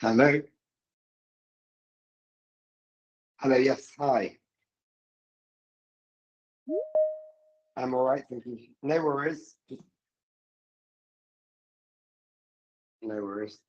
Hello. Hello. Yes. Hi. I'm all right. Thank you. No worries. No worries.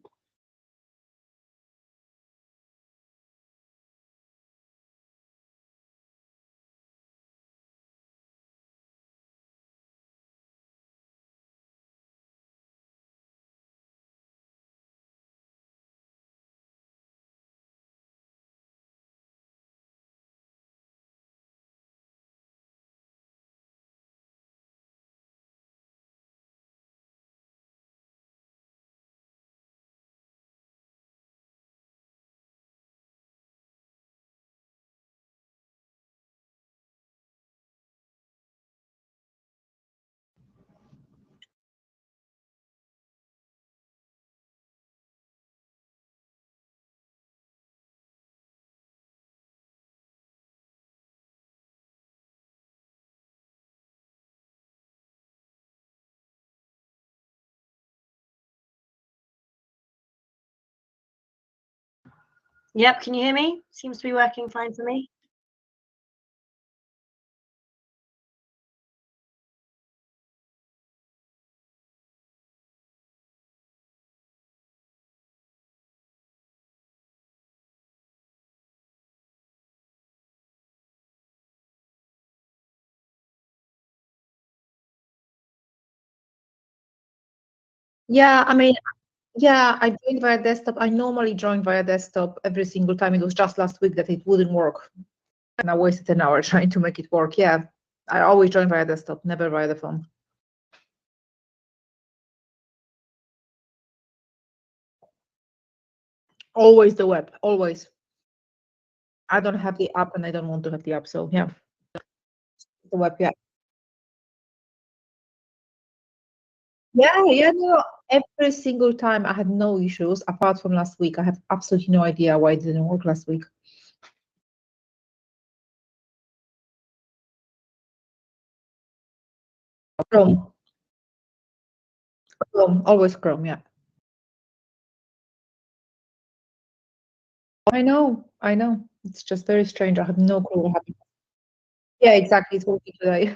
Yep, can you hear me? Seems to be working fine for me. Yeah, I mean, yeah, I joined via desktop. I normally join via desktop every single time. It was just last week that it wouldn't work. And I wasted an hour trying to make it work. Yeah, I always join via desktop, never via the phone. Always the web, always. I don't have the app and I don't want to have the app, so yeah, the web, yeah. Yeah, no, every single time I had no issues apart from last week. I have absolutely no idea why it didn't work last week. Chrome. Chrome, always Chrome, yeah. I know. It's just very strange. I have no clue what happened. Yeah, exactly. It's working today.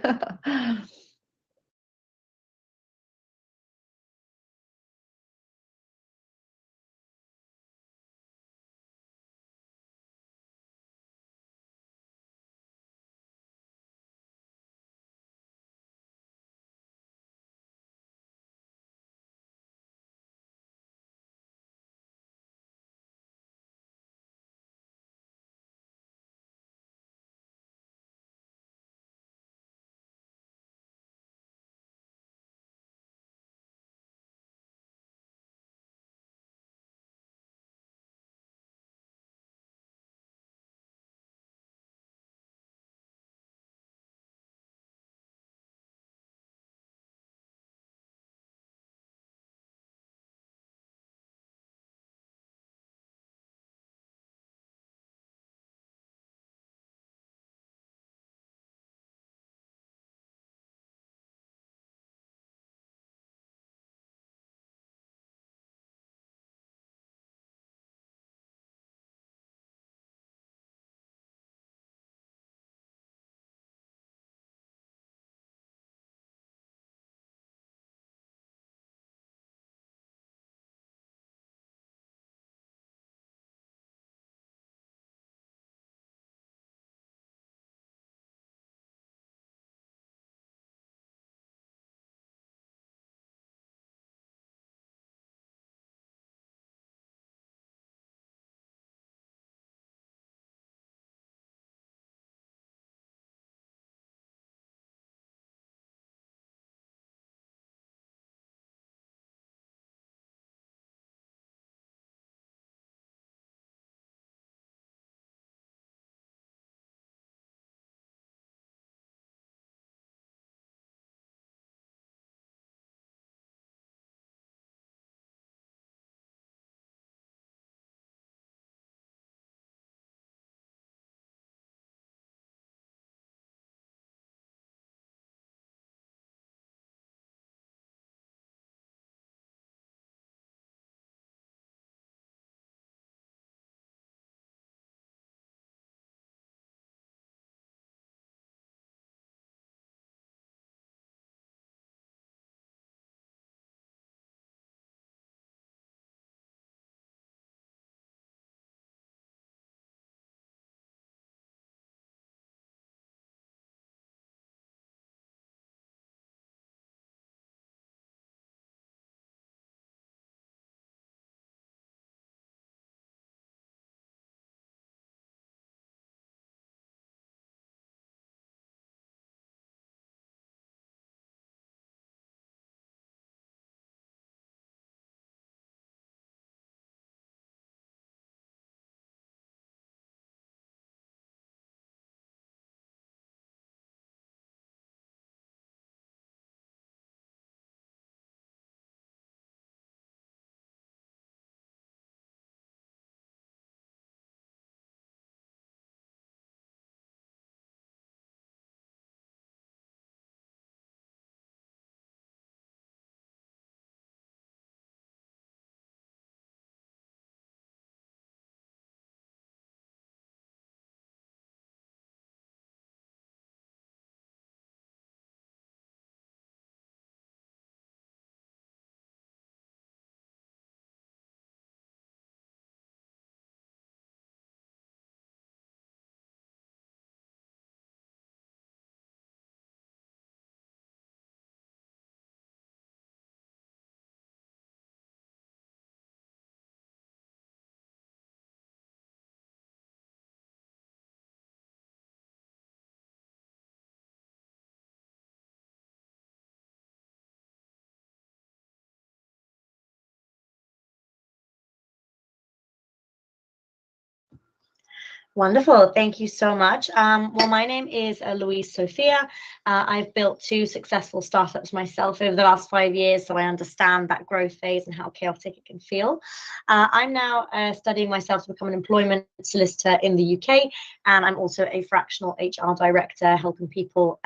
Wonderful. Thank you so much. Well, my name is Louise Sophia. I've built 2 successful startups myself over the last 5 years, so I understand that growth phase and how chaotic it can feel. I'm now studying myself to become an employment solicitor in the UK, and I'm also a fractional HR director, helping people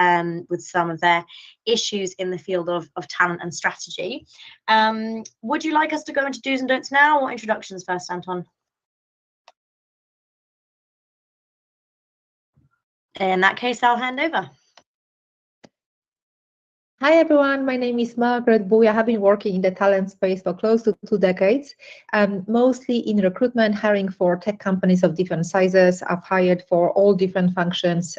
with some of their issues in the field of talent and strategy. Would you like us to go into do's and don'ts now, or introductions first, Anton? In that case, I'll hand over. Hi everyone, my name is Margaret Bui. I have been working in the talent space for close to 2 decades, mostly in recruitment, hiring for tech companies of different sizes. I've hired for all different functions,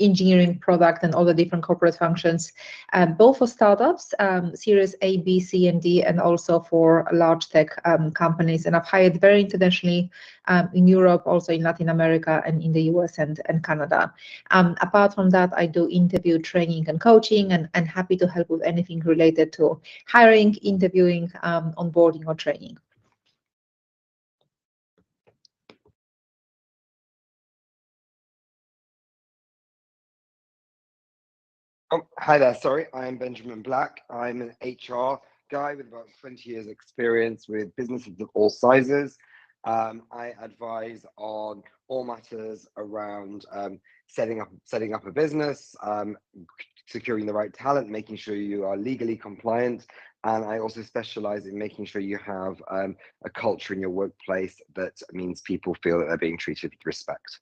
engineering, product, and all the different corporate functions, both for startups, series A, B, C, and D, and also for large tech companies. And I've hired very internationally in Europe, also in Latin America, and in the US and Canada. Apart from that, I do interview training and coaching, and happy to help with anything related to hiring, interviewing, onboarding, or training. Oh, hi there. Sorry, I'm Benjamin Black. I'm an HR guy with about 20 years experience with businesses of all sizes. I advise on all matters around setting up a business, securing the right talent, making sure you are legally compliant. And I also specialize in making sure you have a culture in your workplace that means people feel that they're being treated with respect.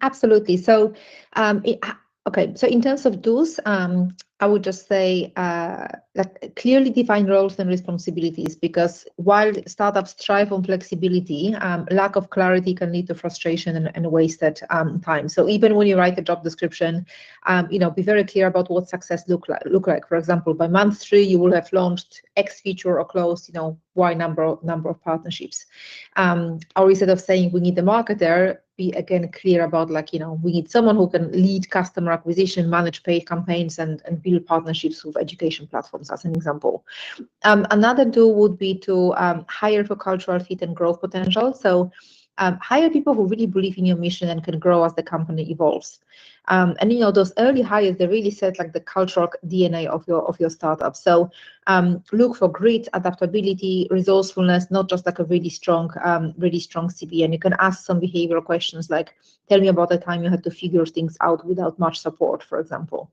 Absolutely. So, okay. So in terms of do's, I would just say like clearly define roles and responsibilities, because while startups thrive on flexibility, lack of clarity can lead to frustration and wasted time. So even when you write a job description, be very clear about what success look like. For example, by month 3, you will have launched X feature or closed, Y number of partnerships. Or instead of saying we need a marketer, be again clear about we need someone who can lead customer acquisition, manage paid campaigns, and build partnerships with education platforms, as an example. Another do would be to hire for cultural fit and growth potential. So hire people who really believe in your mission and can grow as the company evolves. And those early hires, they really set like the cultural DNA of your startup. So look for grit, adaptability, resourcefulness, not just like a really strong CV. And you can ask some behavioral questions like, tell me about the time you had to figure things out without much support, for example.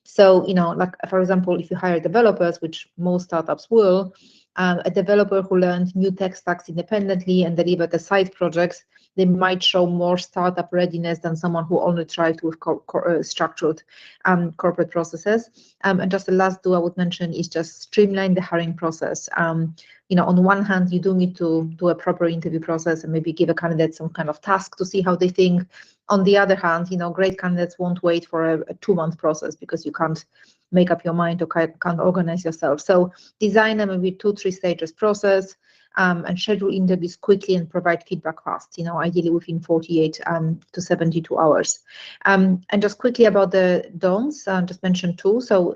So, like for example, if you hire developers, which most startups will, a developer who learned new tech stacks independently and delivered the side projects, they might show more startup readiness than someone who only thrived with structured corporate processes. And just the last do I would mention is just streamline the hiring process. On one hand, you do need to do a proper interview process and maybe give a candidate some kind of task to see how they think. On the other hand, great candidates won't wait for a 2-month process because you can't make up your mind or can't organize yourself. So design a maybe 2-3 stages process, and schedule interviews quickly and provide feedback fast, ideally within 48 to 72 hours. And just quickly about the don'ts, just mention 2. So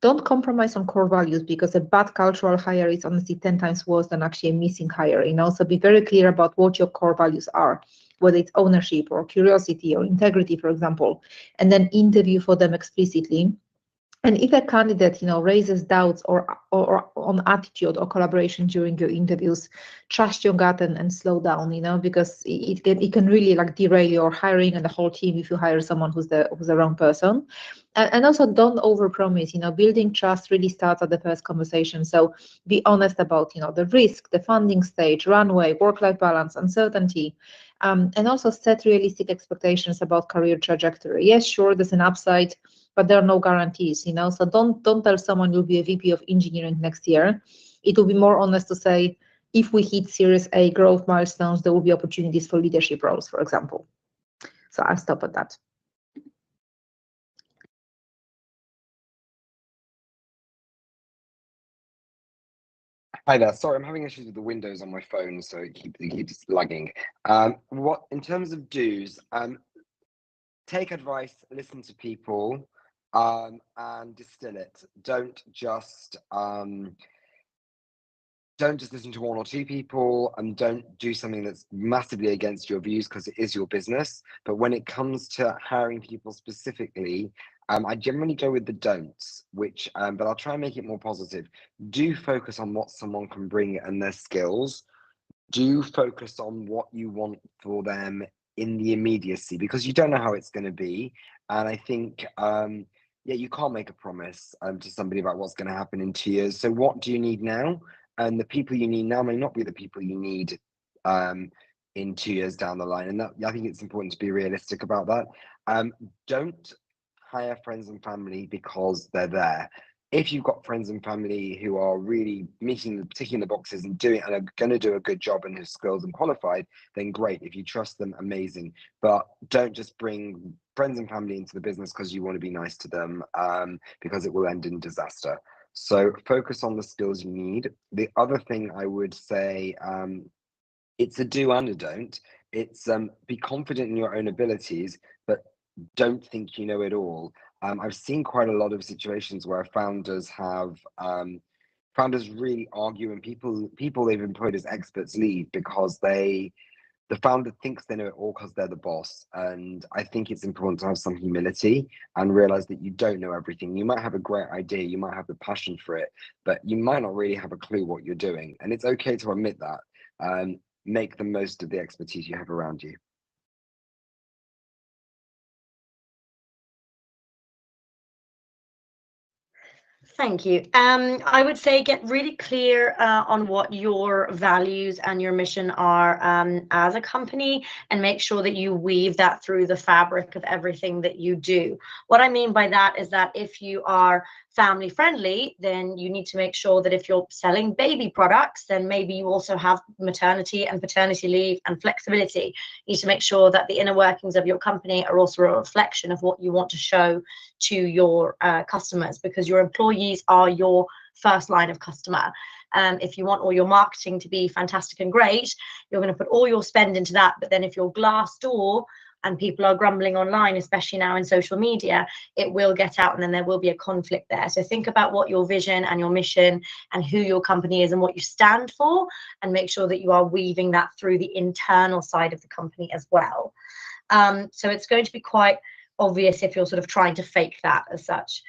don't compromise on core values, because a bad cultural hire is honestly 10 times worse than actually a missing hire. So be very clear about what your core values are, whether it's ownership or curiosity or integrity, for example, and then interview for them explicitly. And if a candidate, raises doubts or on attitude or collaboration during your interviews, trust your gut and slow down, because it can really like derail your hiring and the whole team if you hire someone who's the wrong person. And also don't overpromise. Building trust really starts at the first conversation. So be honest about, the risk, the funding stage, runway, work-life balance, uncertainty. And also set realistic expectations about career trajectory. Yes, sure, there's an upside, but there are no guarantees, So don't tell someone you'll be a VP of engineering next year. It will be more honest to say, if we hit Series A growth milestones, there will be opportunities for leadership roles, for example. So I'll stop at that. Hi there. Sorry, I'm having issues with the Windows on my phone, so it keeps lagging. What in terms of do's, take advice, listen to people, and distill it. Don't just listen to one or two people, and don't do something that's massively against your views because it is your business. But when it comes to hiring people specifically, I generally go with the don'ts, but I'll try and make it more positive. Do focus on what someone can bring and their skills. Do focus on what you want for them in the immediacy because you don't know how it's going to be. And I think, yeah, you can't make a promise to somebody about what's going to happen in 2 years. So what do you need now? And the people you need now may not be the people you need in 2 years down the line. And I think it's important to be realistic about that. Don't hire friends and family because they're there. If you've got friends and family who are really ticking the boxes and are going to do a good job and have skills and qualified, then great. If you trust them, amazing. But don't just bring friends and family into the business because you want to be nice to them, because it will end in disaster. So focus on the skills you need. The other thing I would say, it's a do and a don't. It's be confident in your own abilities, but don't think you know it all. I've seen quite a lot of situations where founders really argue and people they've employed as experts leave because the founder thinks they know it all because they're the boss. And I think it's important to have some humility and realize that you don't know everything. You might have a great idea, you might have the passion for it, but you might not really have a clue what you're doing. And it's okay to admit that. Make the most of the expertise you have around you. Thank you. I would say get really clear on what your values and your mission are as a company, and make sure that you weave that through the fabric of everything that you do. What I mean by that is that if you are family friendly, then you need to make sure that if you're selling baby products, then maybe you also have maternity and paternity leave and flexibility. You need to make sure that the inner workings of your company are also a reflection of what you want to show to your customers, because your employees are your first line of customer. If you want all your marketing to be fantastic and great, you're going to put all your spend into that. But then if you're Glassdoor and people are grumbling online, especially now in social media, it will get out and then there will be a conflict there. So think about what your vision and your mission and who your company is and what you stand for, and make sure that you are weaving that through the internal side of the company as well. So it's going to be quite obvious if you're sort of trying to fake that as such.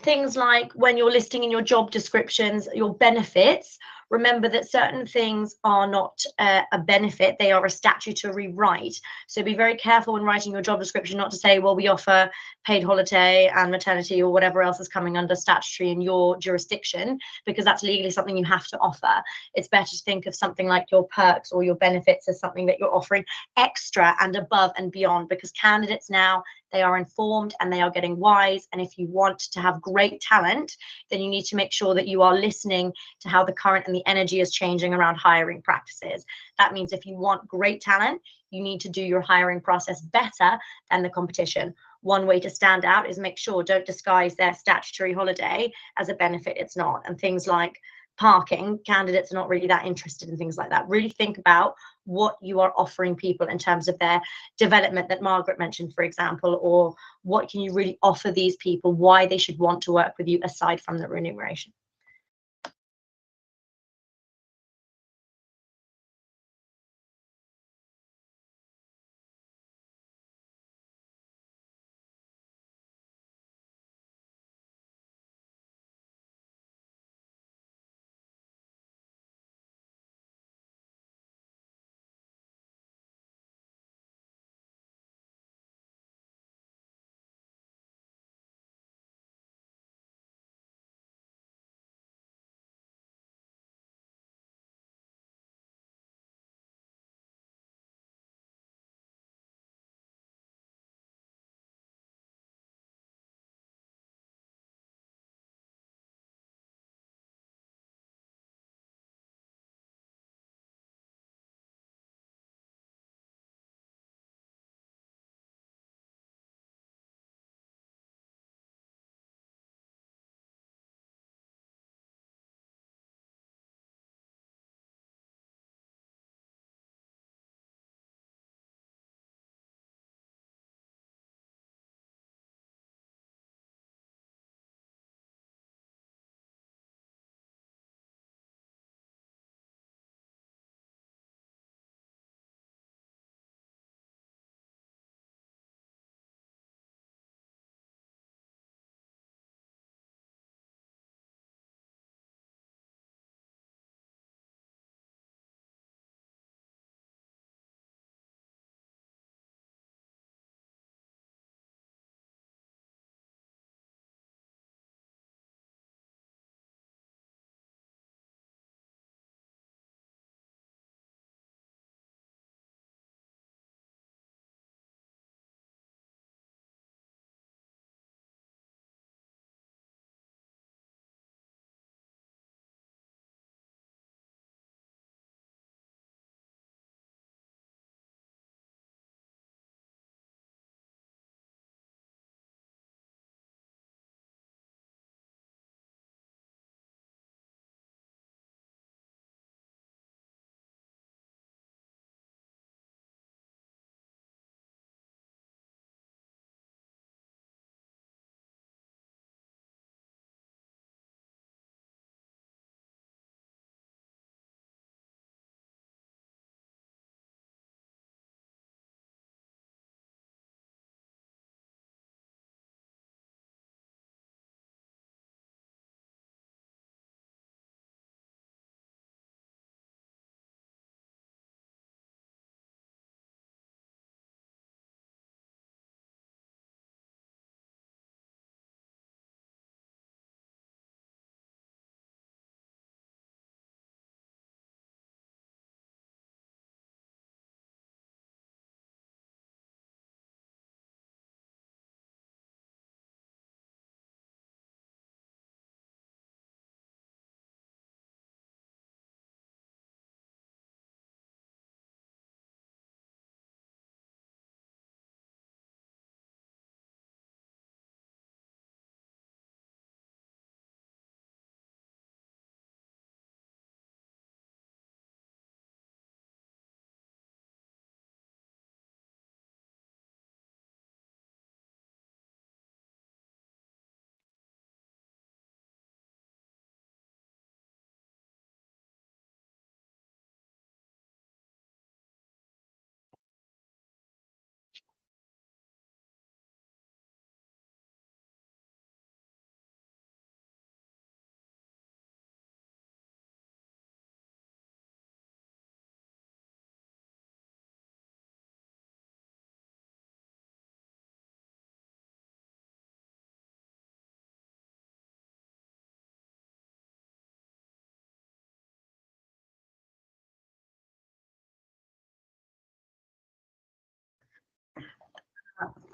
Things like when you're listing in your job descriptions your benefits, remember that certain things are not a benefit, they are a statutory right. So be very careful when writing your job description not to say, well, we offer paid holiday and maternity or whatever else is coming under statutory in your jurisdiction, because that's legally something you have to offer. It's better to think of something like your perks or your benefits as something that you're offering extra and above and beyond, because candidates now, they are informed and they are getting wise. And if you want to have great talent, then you need to make sure that you are listening to how the current and the energy is changing around hiring practices. That means if you want great talent, you need to do your hiring process better than the competition. One way to stand out is make sure, don't disguise their statutory holiday as a benefit. It's not. And things like parking, candidates are not really that interested in things like that. Really think about what you are offering people in terms of their development that Margaret mentioned, for example, or what can you really offer these people, why they should want to work with you aside from the remuneration.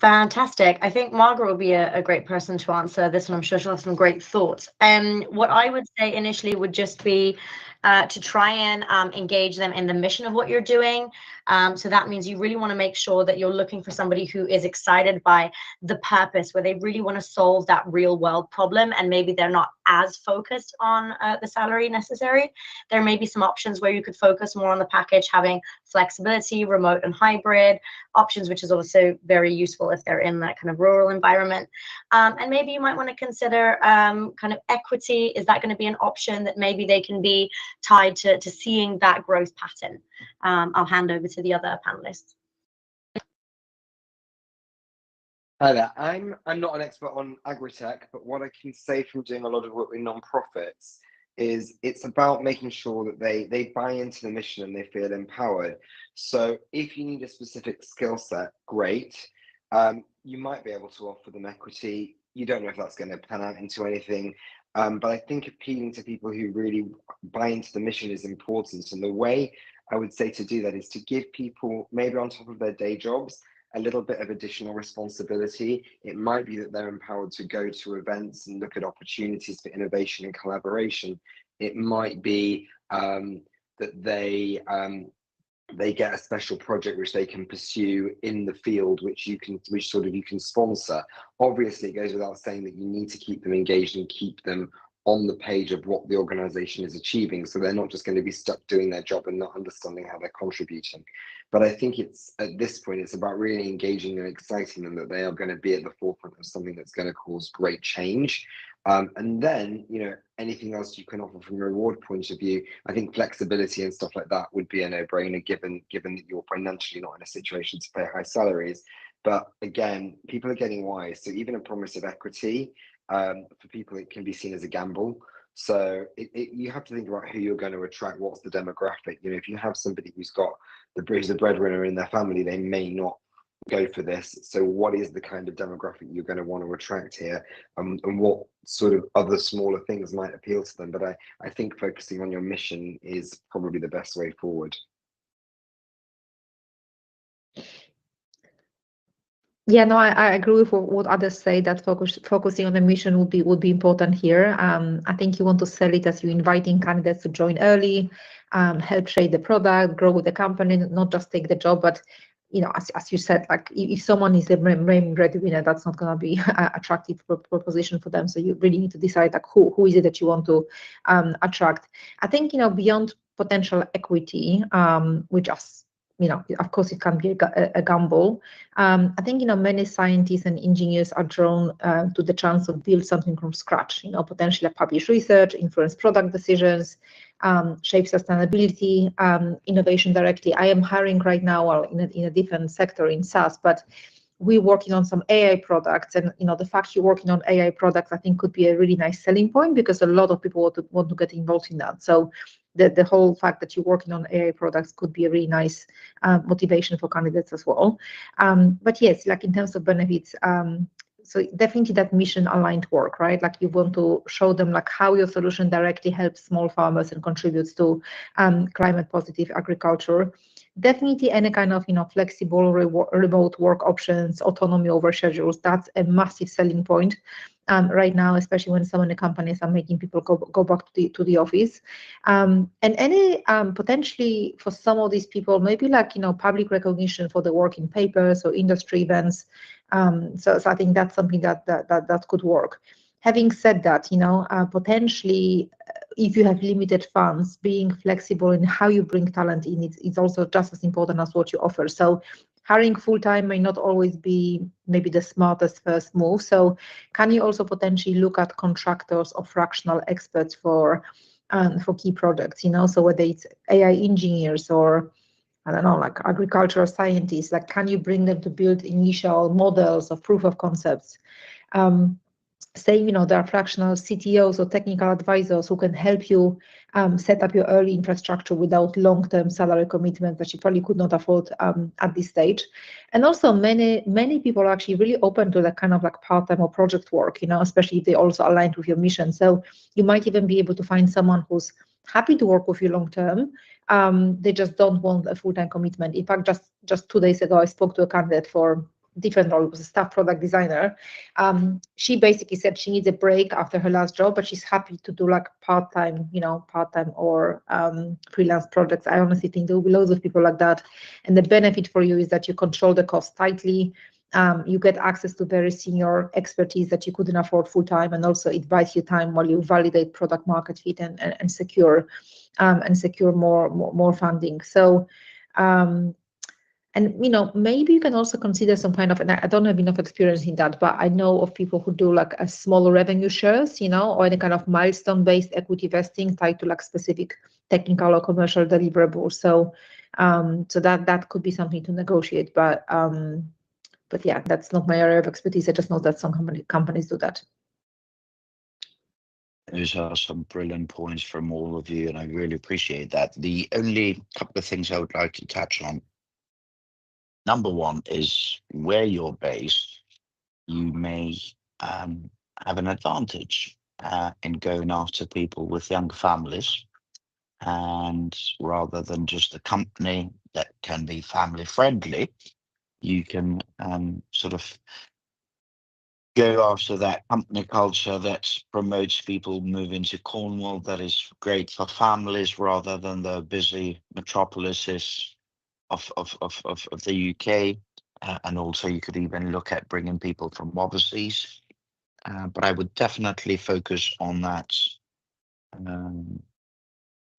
Fantastic. I think Margaret will be a great person to answer this one. I'm sure she'll have some great thoughts. What I would say initially would just be to try and engage them in the mission of what you're doing. So that means you really want to make sure that you're looking for somebody who is excited by the purpose, where they really want to solve that real world problem, and maybe they're not as focused on the salary necessary. There may be some options where you could focus more on the package, having flexibility, remote and hybrid options, which is also very useful if they're in that kind of rural environment. And maybe you might want to consider kind of equity. Is that going to be an option that maybe they can be tied to seeing that growth pattern? I'll hand over to the other panelists. Hi there. I'm not an expert on agri-tech, but what I can say from doing a lot of work with nonprofits is it's about making sure that they buy into the mission and they feel empowered. So if you need a specific skill set, great. You might be able to offer them equity. You don't know if that's going to pan out into anything. But I think appealing to people who really buy into the mission is important. And the way I would say to do that is to give people, maybe on top of their day jobs, a little bit of additional responsibility. It might be that they're empowered to go to events and look at opportunities for innovation and collaboration. It might be that they get a special project which they can pursue in the field, which you can sponsor. Obviously, it goes without saying that you need to keep them engaged and keep them on the page of what the organization is achieving, so they're not just going to be stuck doing their job and not understanding how they're contributing. But I think it's at this point it's about really engaging and exciting them that they are going to be at the forefront of something that's going to cause great change. And then, anything else you can offer from a reward point of view, I think flexibility and stuff like that would be a no-brainer, given that you're financially not in a situation to pay high salaries. But again, people are getting wise, so even a promise of equity, for people, it can be seen as a gamble. So you have to think about who you're going to attract. What's the demographic? If you have somebody who's the breadwinner in their family, they may not go for this. So what is the kind of demographic you're going to want to attract here, and what sort of other smaller things might appeal to them? But I think focusing on your mission is probably the best way forward. Yeah, no, I agree with what others say, that focusing on the mission would be important here. I think you want to sell it as you inviting candidates to join early, help shape the product, grow with the company, not just take the job. But as you said, like if someone is the main breadwinner, that's not going to be an attractive proposition for them. So you really need to decide like who is it that you want to attract. I think beyond potential equity, which of course, it can be a gamble. I think many scientists and engineers are drawn to the chance of build something from scratch. Potentially publish research, influence product decisions, shape sustainability, innovation directly. I am hiring right now in a different sector in SaaS, but we're working on some AI products, and the fact you're working on AI products, I think, could be a really nice selling point, because a lot of people want to get involved in that. So the whole fact that you're working on AI products could be a really nice motivation for candidates as well. But yes, like in terms of benefits, so definitely that mission aligned work, right? Like you want to show them like how your solution directly helps small farmers and contributes to climate positive agriculture. Definitely any kind of flexible remote work options, autonomy over schedules, that's a massive selling point right now, especially when so many companies are making people go back to the office. And any potentially for some of these people, maybe like public recognition for the work in papers or industry events. So I think that's something that could work. Having said that, potentially, if you have limited funds, being flexible in how you bring talent in, it's also just as important as what you offer. So hiring full-time may not always be maybe the smartest first move. So can you also potentially look at contractors or fractional experts for key projects, so whether it's AI engineers or I don't know, like agricultural scientists, like can you bring them to build initial models of proof of concepts? Say, there are fractional CTOs or technical advisors who can help you set up your early infrastructure without long-term salary commitments that you probably could not afford at this stage. And also many people are actually really open to that kind of like part-time or project work, especially if they also aligned with your mission. So you might even be able to find someone who's happy to work with you long-term. They just don't want a full-time commitment. In fact, just 2 days ago, I spoke to a candidate for different role, it was a staff product designer. She basically said she needs a break after her last job, but she's happy to do like part-time or freelance projects. I honestly think there will be loads of people like that. And the benefit for you is that you control the cost tightly. You get access to very senior expertise that you couldn't afford full-time, and also it buys you time while you validate product market fit and secure more funding. So and maybe you can also consider some kind of, and I don't have enough experience in that, but I know of people who do like a smaller revenue shares, or any kind of milestone-based equity vesting tied to like specific technical or commercial deliverables. So that could be something to negotiate, but yeah, that's not my area of expertise. I just know that some companies do that. Those are some brilliant points from all of you, and I really appreciate that. The only couple of things I would like to touch on. Number one is where you're based, you may have an advantage in going after people with younger families. And rather than just a company that can be family friendly, you can sort of go after that company culture that promotes people moving to Cornwall, that is great for families rather than the busy metropolises of the UK. And also you could even look at bringing people from overseas. But I would definitely focus on that kind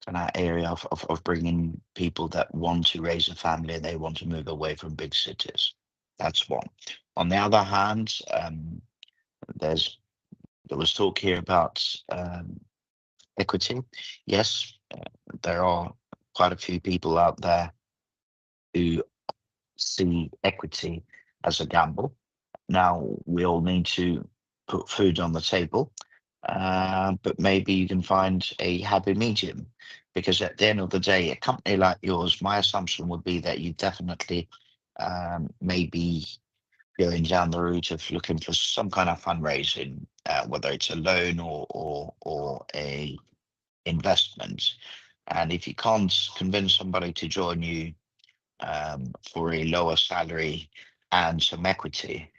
of area of bringing people that want to raise a family and they want to move away from big cities. That's one. On the other hand, there was talk here about equity. Yes, there are quite a few people out there who see equity as a gamble. Now, we all need to put food on the table, but maybe you can find a happy medium, because at the end of the day, a company like yours, my assumption would be that you definitely maybe going down the route of looking for some kind of fundraising, whether it's a loan or a investment. And if you can't convince somebody to join you for a lower salary and some equity,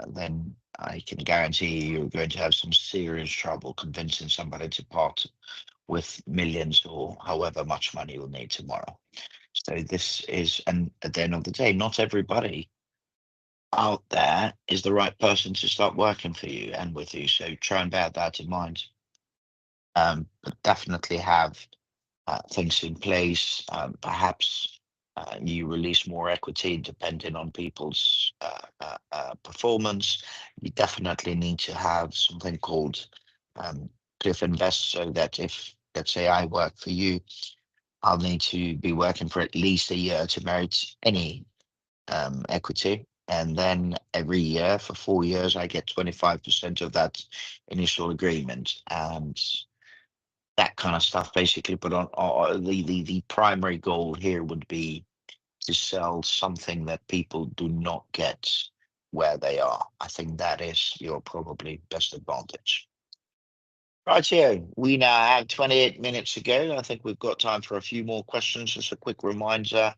then I can guarantee you're going to have some serious trouble convincing somebody to part with millions or however much money you'll need tomorrow. So this is, and at the end of the day, not everybody out there is the right person to start working for you and with you. So try and bear that in mind. But definitely have things in place. Perhaps you release more equity depending on people's performance. You definitely need to have something called Cliff Invest, so that if, let's say, I work for you, I'll need to be working for at least a year to merit any equity. And then every year for 4 years, I get 25% of that initial agreement. And that kind of stuff, basically. But on the primary goal here would be to sell something that people do not get where they are. I think that is your probably best advantage. Right here, we now have 28 minutes to go. I think we've got time for a few more questions. Just a quick reminder,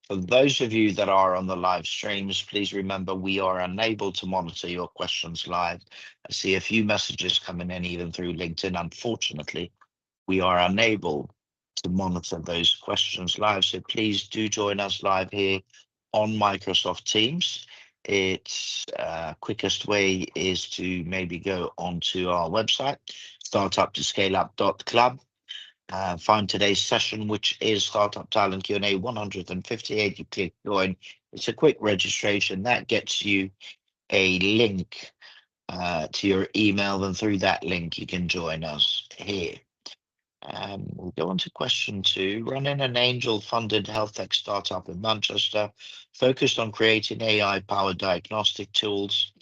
for those of you that are on the live streams, please remember we are unable to monitor your questions live. I see a few messages coming in even through LinkedIn. Unfortunately, we are unable to monitor those questions live. So please do join us live here on Microsoft Teams. Its quickest way is to maybe go onto our website, startup2scaleup.club. Find today's session, which is Startup Talent Q&A 158. You click join. It's a quick registration that gets you a link to your email, and through that link you can join us here. We'll go on to question 2. Running an angel-funded health tech startup in Manchester, focused on creating AI-powered diagnostic tools.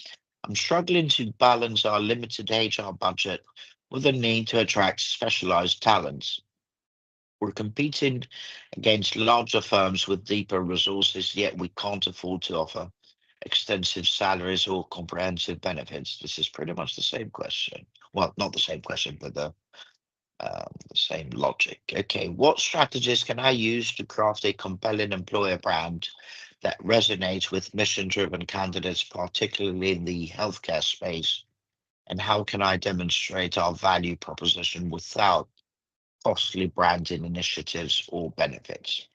I'm struggling to balance our limited HR budget with the need to attract specialized talents. We're competing against larger firms with deeper resources, yet we can't afford to offer extensive salaries or comprehensive benefits. This is pretty much the same question. Well, not the same question, but the same logic. Okay, what strategies can I use to craft a compelling employer brand that resonates with mission-driven candidates, particularly in the healthcare space? And how can I demonstrate our value proposition without costly branding initiatives or benefits?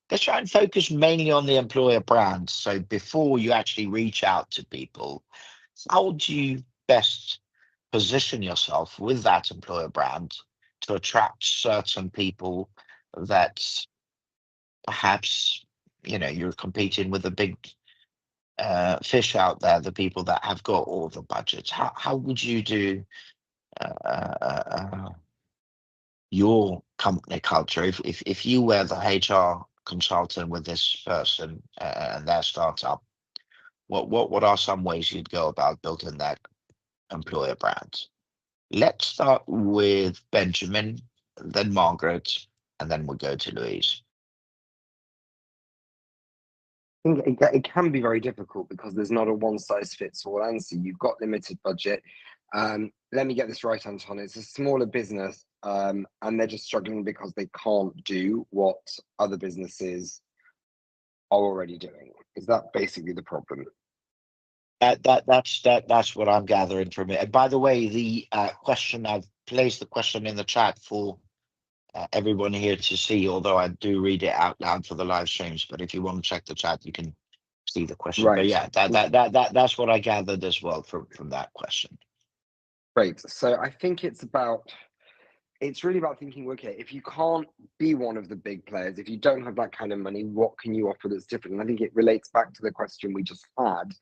Let's try and focus mainly on the employer brand. So before you actually reach out to people, how do you best position yourself with that employer brand to attract certain people that perhaps, you know, you're competing with a big fish out there, the people that have got all the budgets? How would you do your company culture if you were the HR consultant with this person and their startup? What are some ways you'd go about building that employer brand? Let's start with Benjamin, then Margaret, and then we'll go to Louise. I think it can be very difficult because there's not a one-size-fits-all answer. You've got limited budget. Let me get this right, Anton. It's a smaller business, and they're just struggling because they can't do what other businesses are already doing. Is that basically the problem? That's what I'm gathering from it. And by the way, the question, I've placed the question in the chat for everyone here to see, although I do read it out loud for the live streams. But if you want to check the chat, you can see the question. Right. But yeah, that's what I gathered as well from that question. Great. So I think it's really about thinking, okay, if you can't be one of the big players, if you don't have that kind of money, what can you offer that's different? And I think it relates back to the question we just had,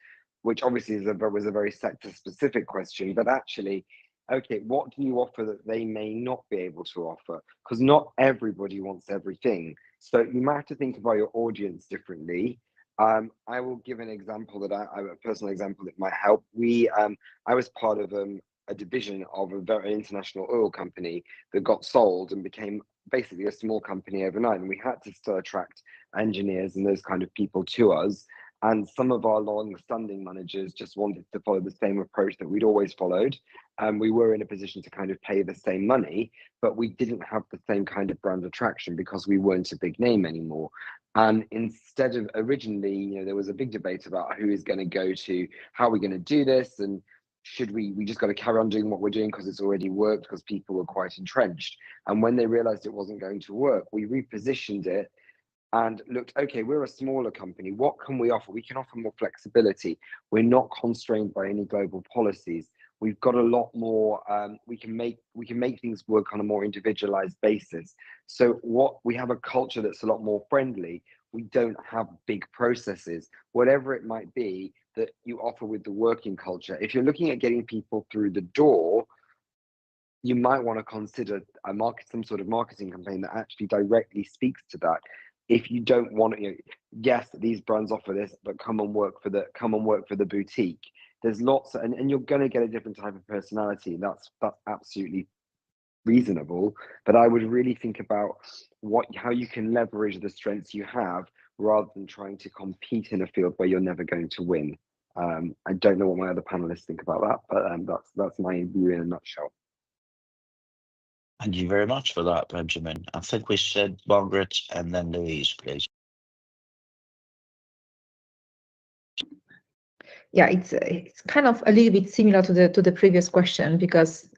which obviously was a very sector specific question, but actually, okay, what do you offer that they may not be able to offer? Because not everybody wants everything. So you might have to think about your audience differently. I will give an example a personal example that might help. I was part of a division of a very international oil company that got sold and became basically a small company overnight. And we had to still attract engineers and those kind of people to us. And some of our long-standing managers just wanted to follow the same approach that we'd always followed. And we were in a position to kind of pay the same money, but we didn't have the same kind of brand attraction because we weren't a big name anymore. And instead of originally, you know, there was a big debate about who is going to go to, how are we going to do this? And should we just got to carry on doing what we're doing because it's already worked, because people were quite entrenched. And when they realized it wasn't going to work, we repositioned it and looked, okay, we're a smaller company. What can we offer? We can offer more flexibility. We're not constrained by any global policies. We've got a lot more, we can make things work on a more individualized basis. So we have a culture that's a lot more friendly. We don't have big processes, whatever it might be that you offer with the working culture. If you're looking at getting people through the door, you might want to consider some sort of marketing campaign that actually directly speaks to that. If you don't want to, yes, these brands offer this, but come and work for the boutique. There's lots, and you're going to get a different type of personality. That's absolutely reasonable. But I would really think about how you can leverage the strengths you have rather than trying to compete in a field where you're never going to win. I don't know what my other panelists think about that, but that's my view in a nutshell. Thank you very much for that, Benjamin. I think we said Margaret and then Louise, please. Yeah, it's kind of a little bit similar to the previous question, because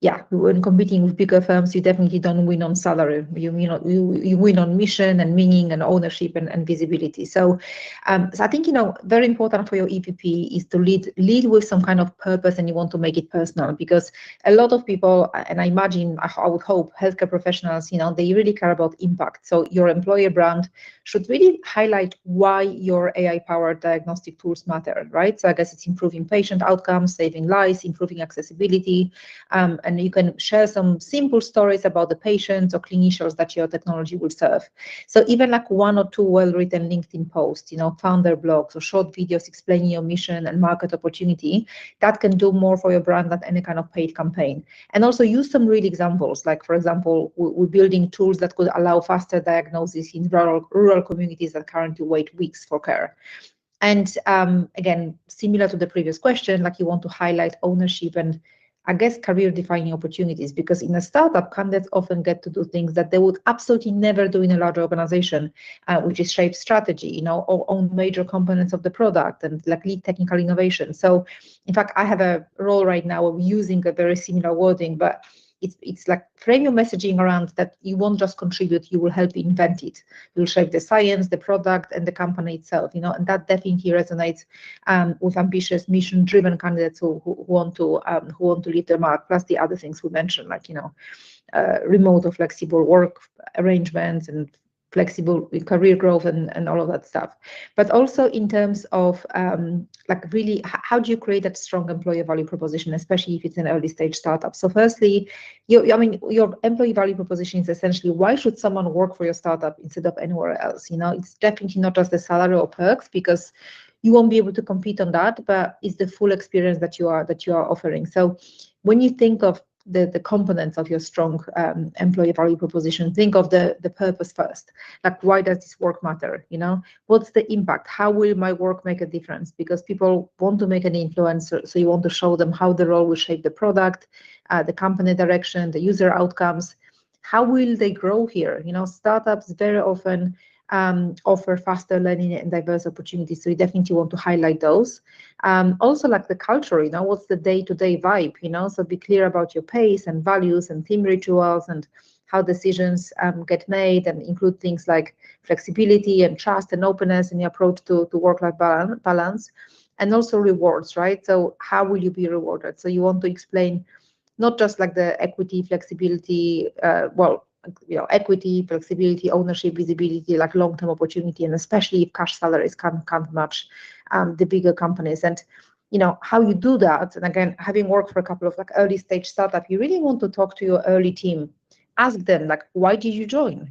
yeah, when competing with bigger firms, you definitely don't win on salary. You win on mission and meaning and ownership and visibility. So I think, very important for your EVP is to lead with some kind of purpose, and you want to make it personal, because a lot of people, and I imagine, I would hope, healthcare professionals, they really care about impact. So your employer brand should really highlight why your AI-powered diagnostic tools matter, right? So I guess it's improving patient outcomes, saving lives, improving accessibility, and you can share some simple stories about the patients or clinicians that your technology will serve. So even like 1 or 2 well-written LinkedIn posts, founder blogs or short videos explaining your mission and market opportunity, that can do more for your brand than any kind of paid campaign. And also use some real examples, like, for example, we're building tools that could allow faster diagnosis in rural communities that currently wait weeks for care. And again, similar to the previous question, like, you want to highlight ownership and I guess, career-defining opportunities, because in a startup, candidates often get to do things that they would absolutely never do in a large organization, which is shape strategy, or own major components of the product and like lead technical innovation. So, in fact, I have a role right now of using a very similar wording, but it's like frame your messaging around that you won't just contribute, you will help invent it. You'll shape the science, the product, and the company itself, and that definitely resonates with ambitious, mission-driven candidates who want to leave their mark. Plus the other things we mentioned, like remote or flexible work arrangements and flexible career growth and all of that stuff. But also in terms of like really, how do you create that strong employer value proposition, especially if it's an early stage startup? So firstly, your employee value proposition is essentially, why should someone work for your startup instead of anywhere else? It's definitely not just the salary or perks, because you won't be able to compete on that, but it's the full experience that you are offering. So when you think of the components of your strong employee value proposition, think of the purpose first. Like, why does this work matter? What's the impact? How will my work make a difference? Because people want to make an influence, so you want to show them how the role will shape the product, the company direction, the user outcomes. How will they grow here? Startups very often offer faster learning and diverse opportunities, so you definitely want to highlight those. Also, like the culture, what's the day-to-day vibe, so be clear about your pace and values and team rituals and how decisions get made, and include things like flexibility and trust and openness in your approach to work-life balance, and also rewards, right? So how will you be rewarded? So you want to explain not just like the equity, flexibility, equity, flexibility, ownership, visibility, like long-term opportunity, and especially if cash salaries can't match the bigger companies. And how you do that, and again, having worked for a couple of like early stage startup, you really want to talk to your early team. Ask them, like, why did you join?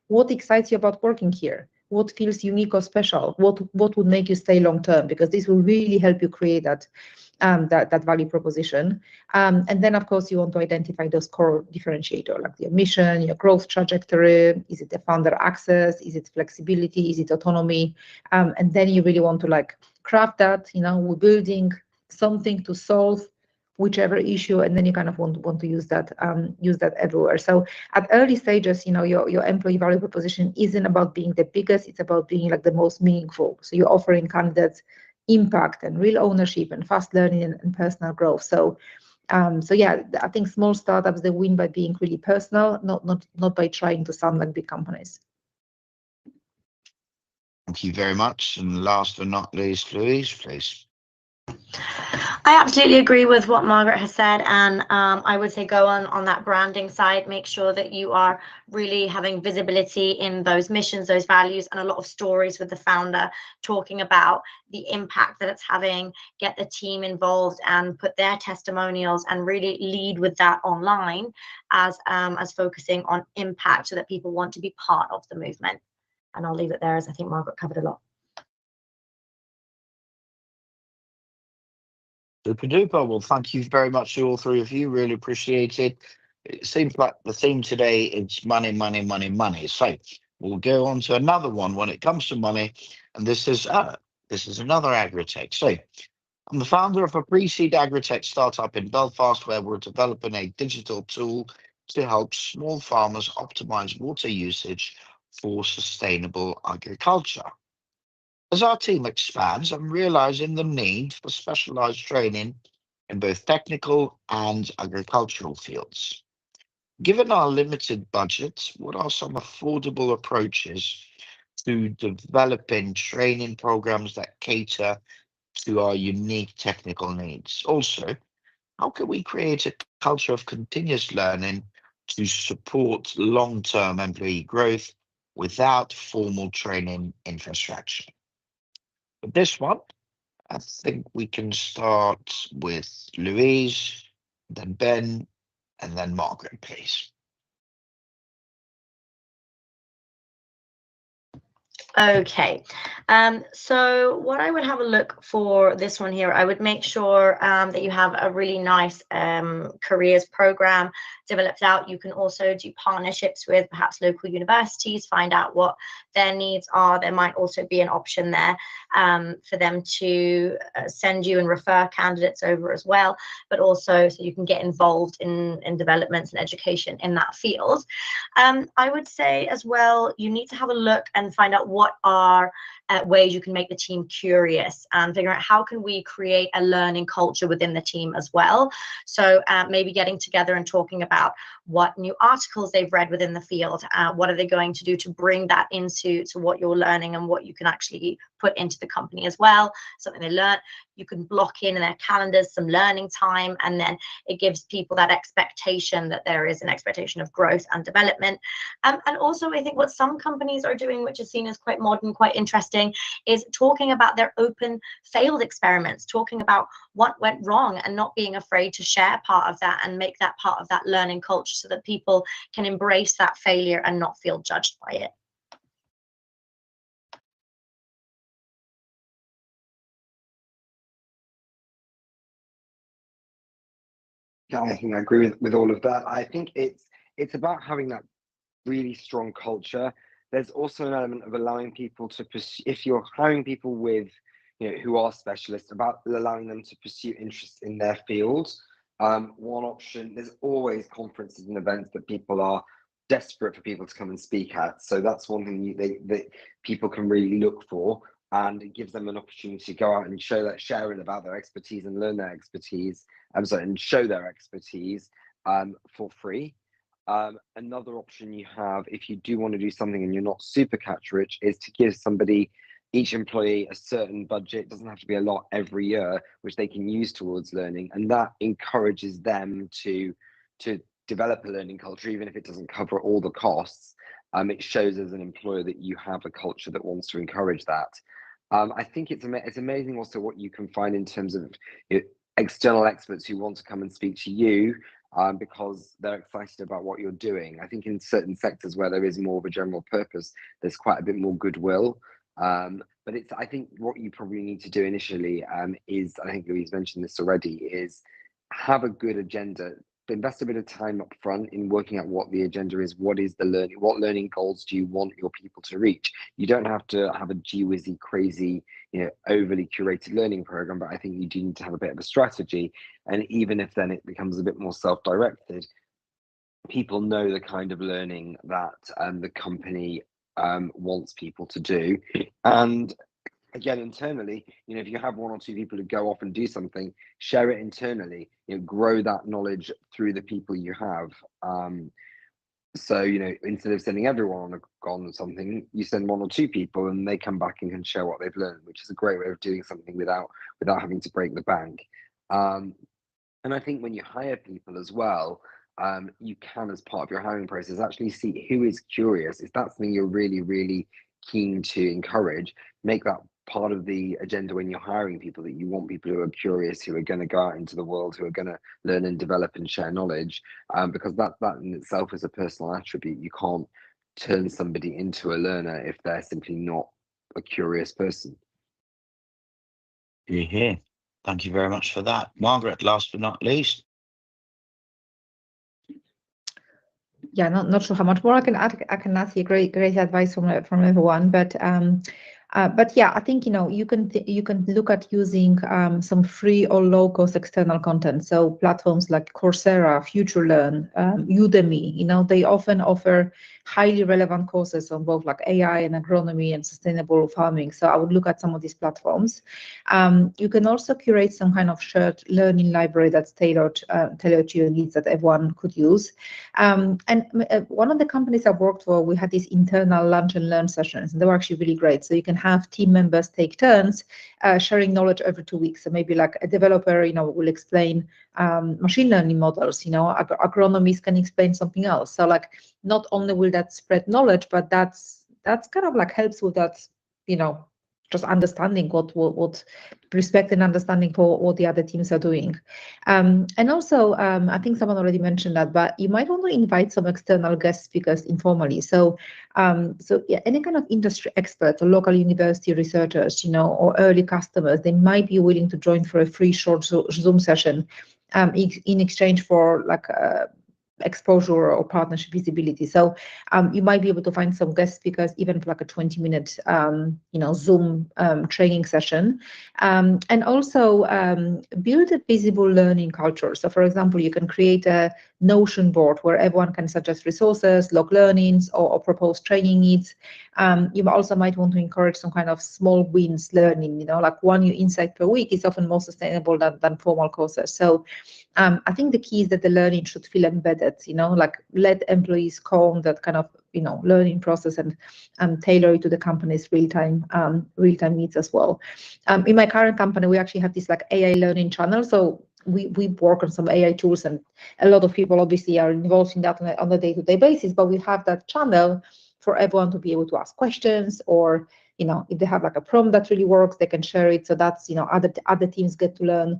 What excites you about working here? What feels unique or special? What would make you stay long term? Because this will really help you create that value proposition. And then, of course, you want to identify those core differentiators, like your mission, your growth trajectory. Is it the founder access? Is it flexibility? Is it autonomy? And then you really want to like craft that. We're building something to solve whichever issue, and then you kind of want to use that everywhere. So at early stages, your employee value proposition isn't about being the biggest; it's about being like the most meaningful. So you're offering candidates impact and real ownership and fast learning and personal growth. So yeah, I think small startups, they win by being really personal, not by trying to sound like big companies. Thank you very much. And last but not least, Louise, please. I absolutely agree with what Margaret has said, and I would say go on that branding side. Make sure that you are really having visibility in those missions, those values, and a lot of stories with the founder talking about the impact that it's having. Get the team involved and put their testimonials, and really lead with that online as focusing on impact, so that people want to be part of the movement. And I'll leave it there, as I think Margaret covered a lot. Super duper. Well, thank you very much to all three of you. Really appreciate it. It seems like the theme today is money, money, money, money. So we'll go on to another one when it comes to money, and this is another agritech. So I'm the founder of a pre-seed agritech startup in Belfast, where we're developing a digital tool to help small farmers optimize water usage for sustainable agriculture. As our team expands, I'm realizing the need for specialized training in both technical and agricultural fields. Given our limited budget, what are some affordable approaches to developing training programs that cater to our unique technical needs? Also, how can we create a culture of continuous learning to support long-term employee growth without formal training infrastructure? For this one, I think we can start with Louise, then Ben, and then Margaret, please. Okay, so what I would have a look for this one here, I would make sure that you have a really nice careers program developed out. You can also do partnerships with perhaps local universities, find out what their needs are. There might also be an option there for them to send you and refer candidates over as well, but also so you can get involved in developments and education in that field. I would say as well, you need to have a look and find out what are ways you can make the team curious and figure out how can we create a learning culture within the team as well. So maybe getting together and talking about what new articles they've read within the field, what are they going to do to bring that into what you're learning and what you can actually put into the company as well, something they learn. You can block in their calendars some learning time, and then it gives people that expectation that there is an expectation of growth and development. And also I think what some companies are doing, which is seen as quite modern, quite interesting, is talking about their open failed experiments, talking about what went wrong and not being afraid to share part of that and make that part of that learning culture so that people can embrace that failure and not feel judged by it. Yeah, I think I agree with all of that. I think it's about having that really strong culture. There's also an element of allowing people to pursue, if you're hiring people with, who are specialists, about allowing them to pursue interest in their field. One option, there's always conferences and events that people are desperate for people to come and speak at. So that's one thing that people can really look for, and it gives them an opportunity to go out and share it about their expertise and learn their expertise, and show their expertise for free. Another option you have, if you do want to do something and you're not super catch rich, is to give each employee a certain budget. It doesn't have to be a lot every year, which they can use towards learning, and that encourages them to develop a learning culture, even if it doesn't cover all the costs. It shows as an employer that you have a culture that wants to encourage that. I think it's amazing also what you can find in terms of external experts who want to come and speak to you because they're excited about what you're doing. I think in certain sectors where there is more of a general purpose, there's quite a bit more goodwill. But I think what you probably need to do initially is, I think Louise mentioned this already, is have a good agenda. Invest a bit of time up front in working out what the agenda is. What is the learning? What learning goals do you want your people to reach? You don't have to have a gee-whizzy, crazy, overly curated learning program, but I think you do need to have a bit of a strategy. And even if then it becomes a bit more self-directed, people know the kind of learning that the company wants people to do. And again, internally, if you have one or two people who go off and do something, share it internally, grow that knowledge through the people you have. So, instead of sending everyone on something, you send one or two people and they come back and can share what they've learned, which is a great way of doing something without having to break the bank. And I think when you hire people as well, you can, as part of your hiring process, actually see who is curious. If that's something you're really, really keen to encourage, make that part of the agenda when you're hiring people, that you want people who are curious, who are going to go out into the world, who are going to learn and develop and share knowledge, because that in itself is a personal attribute. You can't turn somebody into a learner if they're simply not a curious person. You're here. Thank you very much for that. Margaret, last but not least. Yeah, not sure how much more I can add here. Great advice from everyone, but yeah, I think you can look at using some free or low cost external content. So platforms like Coursera, FutureLearn, Udemy, they often offer highly relevant courses on both like AI and agronomy and sustainable farming. So I would look at some of these platforms. You can also curate some kind of shared learning library that's tailored to your needs that everyone could use. And one of the companies I worked for, we had these internal lunch and learn sessions, and they were actually really great. So you can have team members take turns sharing knowledge every 2 weeks. So maybe like a developer, will explain machine learning models. Agronomists can explain something else. So like, not only will that spread knowledge, but that's kind of like helps with that, just understanding what respect and understanding for what the other teams are doing. And also, I think someone already mentioned that, but you might want to invite some external guest speakers informally. So yeah, any kind of industry experts or local university researchers, or early customers, they might be willing to join for a free short Zoom session in exchange for like exposure or partnership visibility. So you might be able to find some guest speakers, even for like a 20-minute, Zoom training session, and also build a visible learning culture. So, for example, you can create a Notion board where everyone can suggest resources, log learnings, or propose training needs. You also might want to encourage some kind of small wins learning. Like one new insight per week is often more sustainable than formal courses. So I think the key is that the learning should feel embedded, like let employees own that kind of, learning process and tailor it to the company's real-time needs as well. In my current company, we actually have this like AI learning channel. So we work on some AI tools, and a lot of people obviously are involved in that on a day-to-day basis, but we have that channel for everyone to be able to ask questions, or if they have like a prompt that really works, they can share it. So that's other teams get to learn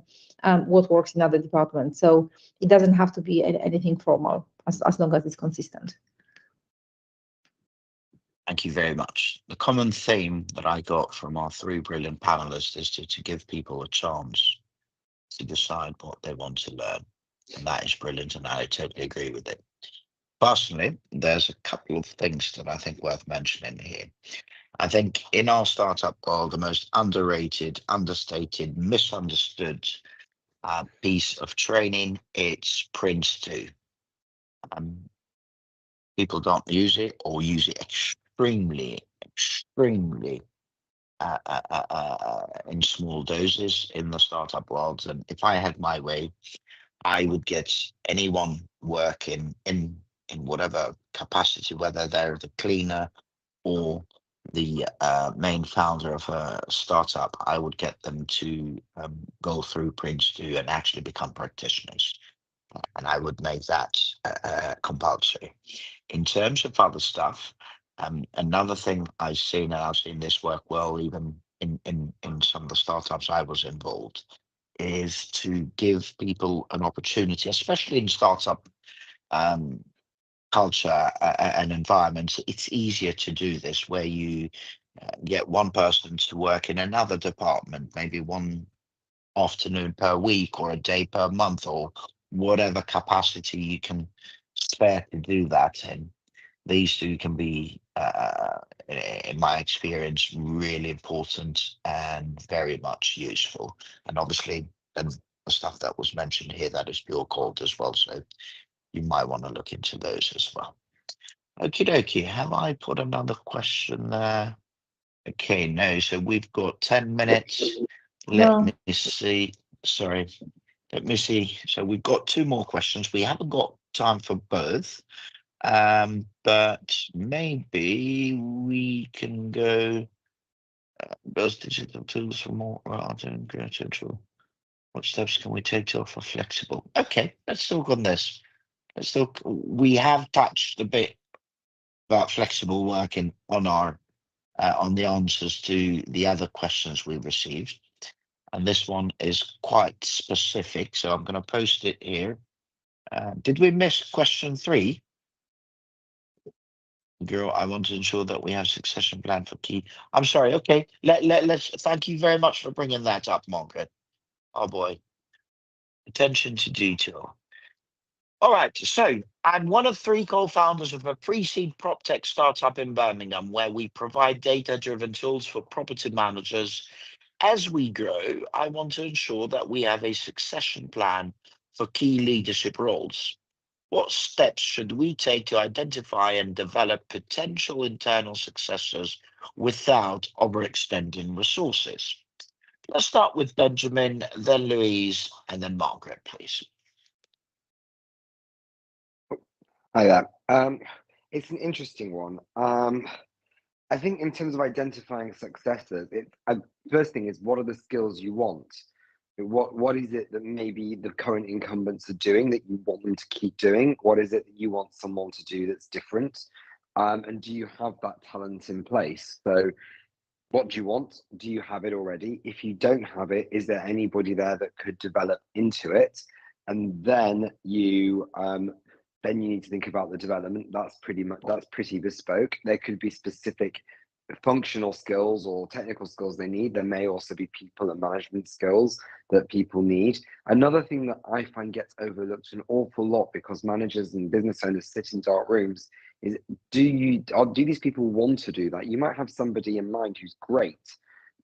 what works in other departments. So it doesn't have to be anything formal, as long as it's consistent. Thank you very much. The common theme that I got from our three brilliant panelists is to give people a chance to decide what they want to learn. And that is brilliant, and I totally agree with it. Personally, there's a couple of things that I think worth mentioning here. I think in our startup world, the most underrated, understated, misunderstood piece of training, it's Prince 2. People don't use it, or use it extremely in small doses in the startup world. And if I had my way, I would get anyone working in whatever capacity, whether they're the cleaner or the main founder of a startup, I would get them to go through Prince 2 and actually become practitioners. And I would make that compulsory. In terms of other stuff, another thing I've seen, and I've seen this work well even in some of the startups I was involved, is to give people an opportunity, especially in startup culture and environments. It's easier to do this where you get one person to work in another department, maybe one afternoon per week or a day per month, or whatever capacity you can spare to do that. And these two can be, in my experience, really important and very much useful. And obviously, and the stuff that was mentioned here, that is pure cold as well. So you might want to look into those as well. Okie dokie, have I put another question there? Okay, no, so we've got 10 minutes. Let me see. Sorry, let me see. So we've got two more questions. We haven't got time for both, but maybe we can go. Those digital tools for more and creative. What steps can we take to offer flexible? Okay, let's talk on this. Let's talk. We have touched a bit about flexible working on our on the answers to the other questions we received. And this one is quite specific, so I'm going to post it here. Did we miss question 3? Girl, I want to ensure that we have succession plan for key. I'm sorry. Okay, let's. Thank you very much for bringing that up, Margaret. Oh boy, attention to detail. All right, so I'm one of 3 co-founders of a pre-seed prop tech startup in Birmingham, where we provide data-driven tools for property managers. As we grow, I want to ensure that we have a succession plan for key leadership roles. What steps should we take to identify and develop potential internal successors without overextending resources? Let's start with Benjamin, then Louise, and then Margaret, please. Hi there. It's an interesting one. I think in terms of identifying successors, first thing is, what are the skills you want? What is it that maybe the current incumbents are doing that you want them to keep doing? What is it that you want someone to do that's different? And do you have that talent in place? So what do you want? Do you have it already? If you don't have it, is there anybody there that could develop into it? And then you need to think about the development. That's pretty bespoke. There could be specific functional skills or technical skills they need. There may also be people and management skills that people need. Another thing that I find gets overlooked an awful lot because managers and business owners sit in dark rooms is, do these people want to do that? You might have somebody in mind who's great,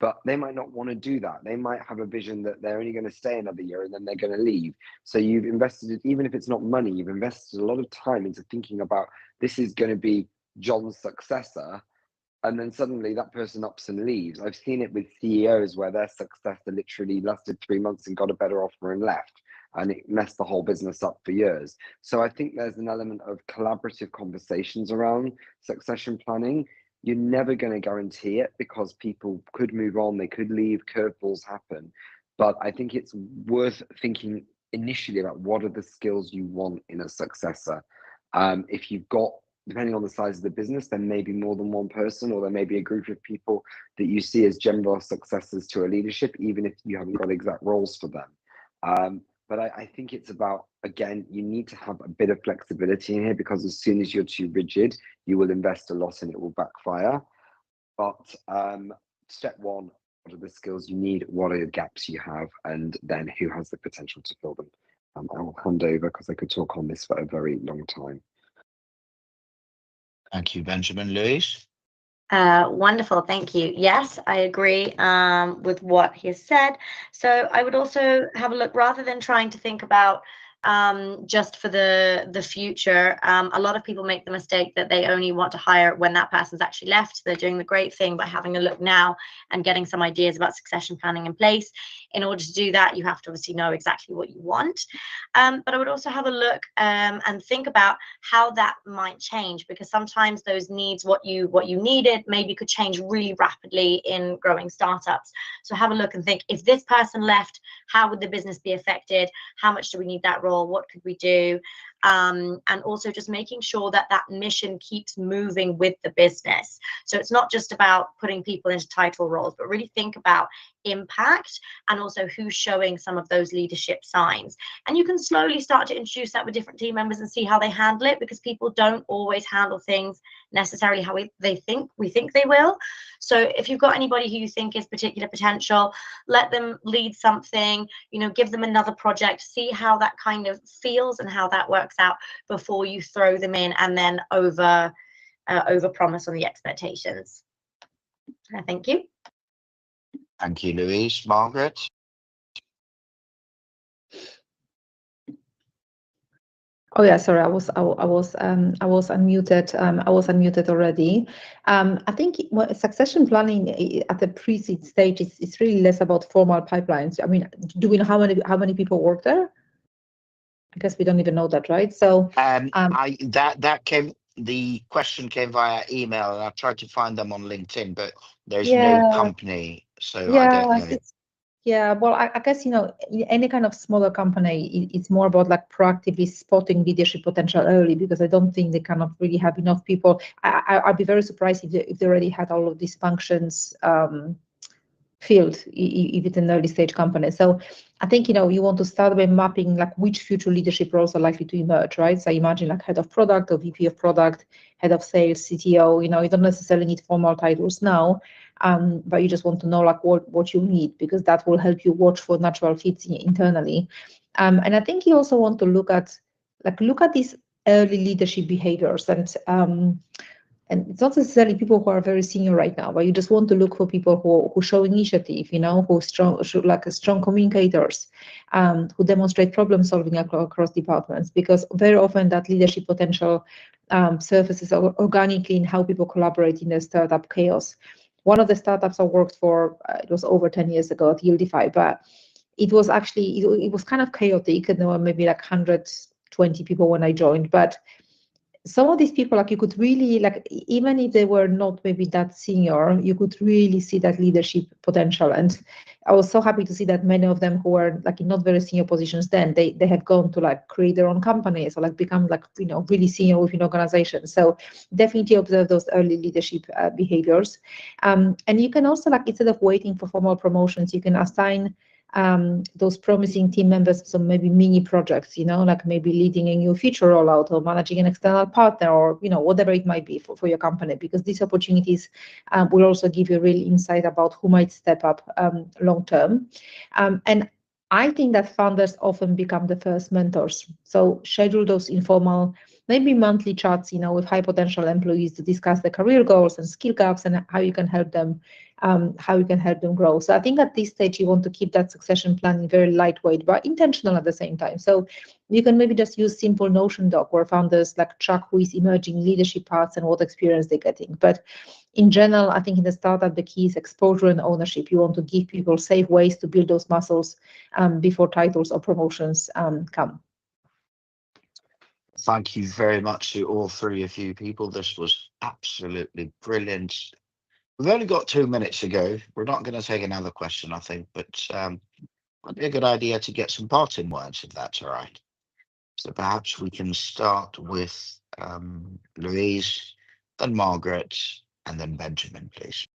but they might not want to do that. They might have a vision that they're only going to stay another year and then they're going to leave. So you've invested, even if it's not money, you've invested a lot of time into thinking about, this is going to be John's successor. And then suddenly that person ups and leaves. I've seen it with CEOs where their successor literally lasted 3 months and got a better offer and left. And it messed the whole business up for years. So I think there's an element of collaborative conversations around succession planning. You're never going to guarantee it because people could move on, they could leave, curveballs happen. But I think it's worth thinking initially about what are the skills you want in a successor. If you've got, depending on the size of the business, there may be more than one person, or there may be a group of people that you see as general successors to a leadership, even if you haven't got exact roles for them. But I think it's about, again, you need to have a bit of flexibility in here, because as soon as you're too rigid, you will invest a lot and it will backfire. But step one, what are the skills you need? What are the gaps you have? And then who has the potential to fill them? I will hand over because I could talk on this for a very long time. Thank you, Benjamin. Louise? Wonderful, thank you. Yes, I agree with what he has said. So I would also have a look, rather than trying to think about just for the future. A lot of people make the mistake that they only want to hire when that person's actually left. They're doing the great thing by having a look now and getting some ideas about succession planning in place. In order to do that, you have to obviously know exactly what you want. But I would also have a look and think about how that might change, because sometimes those needs, what you needed, maybe could change really rapidly in growing startups. So have a look and think, if this person left, how would the business be affected? How much do we need that role? What could we do? And also just making sure that that mission keeps moving with the business. So it's not just about putting people into title roles, but really think about impact and also who's showing some of those leadership signs. And you can slowly start to introduce that with different team members and see how they handle it, because people don't always handle things necessarily how we think they will. So if you've got anybody who you think is particular potential, let them lead something, give them another project, see how that kind of feels and how that works out before you throw them in and then over promise on the expectations. Thank you. Thank you, Louise. Margaret? Oh yeah, sorry, I was unmuted. I was unmuted already. I think succession planning at the pre-seed stage is really less about formal pipelines. I mean, do we know how many people work there? I guess we don't even know that, right? So the question came via email, and I tried to find them on LinkedIn, but there's yeah, no company, so yeah, I don't know. Yeah, well, I guess, any kind of smaller company, it's more about like proactively spotting leadership potential early, because I don't think they kind of really have enough people. I'd be very surprised if they already had all of these functions filled, if it's an early stage company. So I think, you want to start by mapping like which future leadership roles are likely to emerge, right? So imagine like head of product or VP of product, head of sales, CTO, you don't necessarily need formal titles now. But you just want to know like what you need, because that will help you watch for natural fits internally. And I think you also want to look at these early leadership behaviors, and it's not necessarily people who are very senior right now, but you just want to look for people who show initiative, who strong communicators, who demonstrate problem solving across departments, because very often that leadership potential surfaces organically in how people collaborate in the startup chaos. One of the startups I worked for, it was over 10 years ago at Yieldify, but it was actually, it was kind of chaotic, and there were maybe like 120 people when I joined, but some of these people, like you could really, like, even if they were not maybe that senior, you could really see that leadership potential. And I was so happy to see that many of them who were like in not very senior positions then, they have gone to like create their own companies or like become like, really senior within organizations. So definitely observe those early leadership behaviors. And you can also, like, instead of waiting for formal promotions, you can assign those promising team members some maybe mini projects, like maybe leading a new feature rollout or managing an external partner, or whatever it might be for your company, because these opportunities will also give you real insight about who might step up long term. And I think that founders often become the first mentors. So schedule those informal, maybe monthly chats, with high potential employees to discuss the career goals and skill gaps and how you can help them grow. So I think at this stage you want to keep that succession planning very lightweight but intentional at the same time. So you can maybe just use simple Notion doc where founders like track who is emerging leadership paths and what experience they're getting. But in general, I think in the startup, the key is exposure and ownership. You want to give people safe ways to build those muscles before titles or promotions come. Thank you very much to all three of you people. This was absolutely brilliant. We've only got 2 minutes to go. We're not going to take another question, I think, but might be a good idea to get some parting words, if that's all right. So perhaps we can start with Louise, then Margaret, and then Benjamin, please.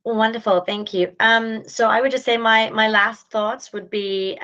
Wonderful, thank you. So I would just say my last thoughts would be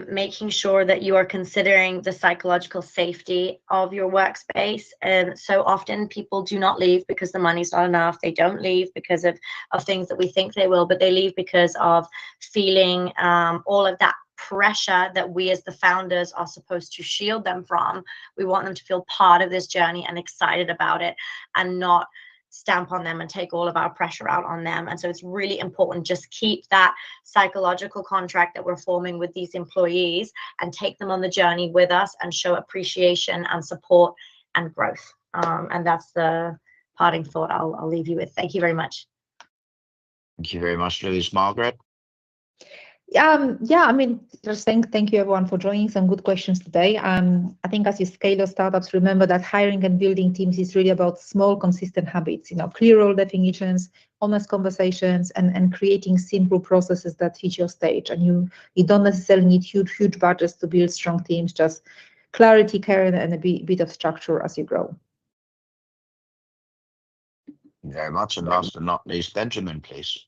making sure that you are considering the psychological safety of your workspace. And so often people do not leave because the money's not enough. They don't leave because of things that we think they will, but they leave because of feeling all of that pressure that we as the founders are supposed to shield them from. We want them to feel part of this journey and excited about it, and not stamp on them and take all of our pressure out on them. And so it's really important, just keep that psychological contract that we're forming with these employees and take them on the journey with us and show appreciation and support and growth. And that's the parting thought I'll leave you with. Thank you very much. Thank you very much, Louise. Margaret? I mean, just thank you everyone for joining. Some good questions today. I think as you scale your startups, remember that hiring and building teams is really about small, consistent habits, clear role definitions, honest conversations, and creating simple processes that fit your stage. And you don't necessarily need huge budgets to build strong teams, just clarity, care, and a bit of structure as you grow. Thank you very much. And last but not least, Benjamin, please.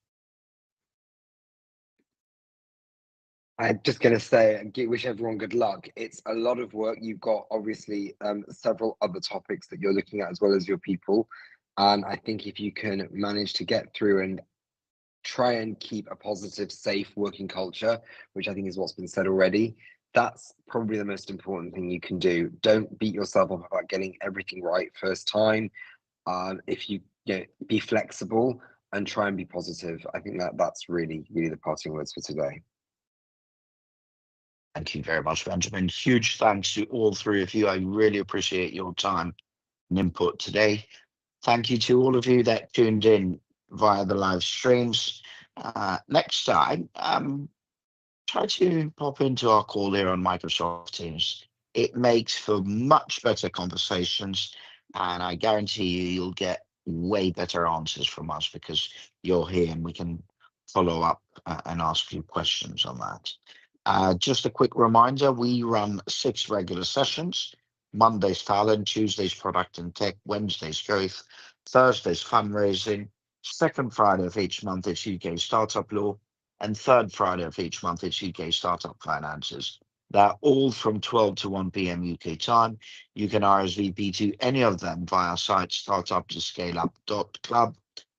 I'm just going to say, wish everyone good luck. It's a lot of work. You've got obviously several other topics that you're looking at as well as your people. And I think if you can manage to get through and try and keep a positive, safe working culture, which I think is what's been said already, that's probably the most important thing you can do. Don't beat yourself up about getting everything right first time. If you be flexible and try and be positive. I think that's really the parting words for today. Thank you very much, Benjamin. Huge thanks to all three of you. I really appreciate your time and input today. Thank you to all of you that tuned in via the live streams. Next time, try to pop into our call here on Microsoft Teams. It makes for much better conversations, and I guarantee you'll get way better answers from us because you're here and we can follow up and ask you questions on that. Just a quick reminder, we run 6 regular sessions. Monday's talent, Tuesday's product and tech, Wednesday's growth, Thursday's fundraising, second Friday of each month it's UK startup law, and third Friday of each month it's UK startup finances. They're all from 12 to 1 p.m. UK time. You can RSVP to any of them via our site startup2scaleup.club.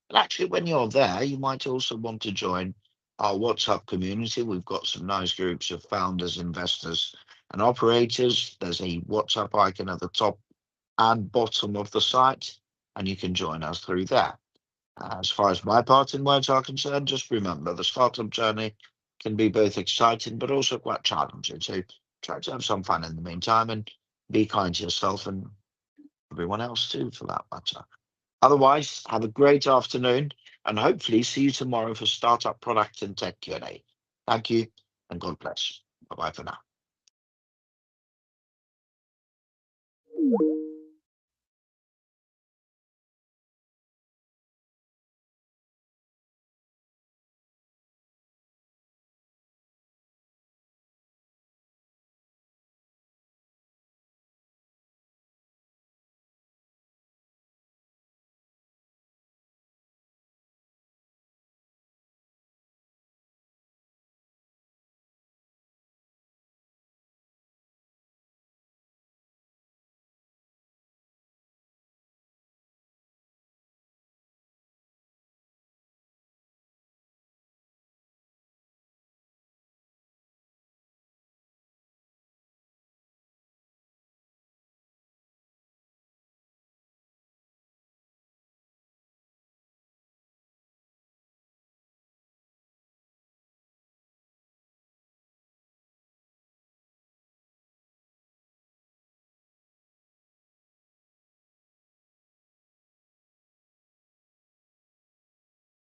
And actually, when you're there, you might also want to join our WhatsApp community. We've got some nice groups of founders, investors, and operators. There's a WhatsApp icon at the top and bottom of the site, and you can join us through there. As far as my parting words are concerned, just remember the startup journey can be both exciting but also quite challenging. So try to have some fun in the meantime and be kind to yourself and everyone else too, for that matter. Otherwise, have a great afternoon and hopefully see you tomorrow for Startup Product and Tech Q&A. Thank you and God bless. Bye-bye for now.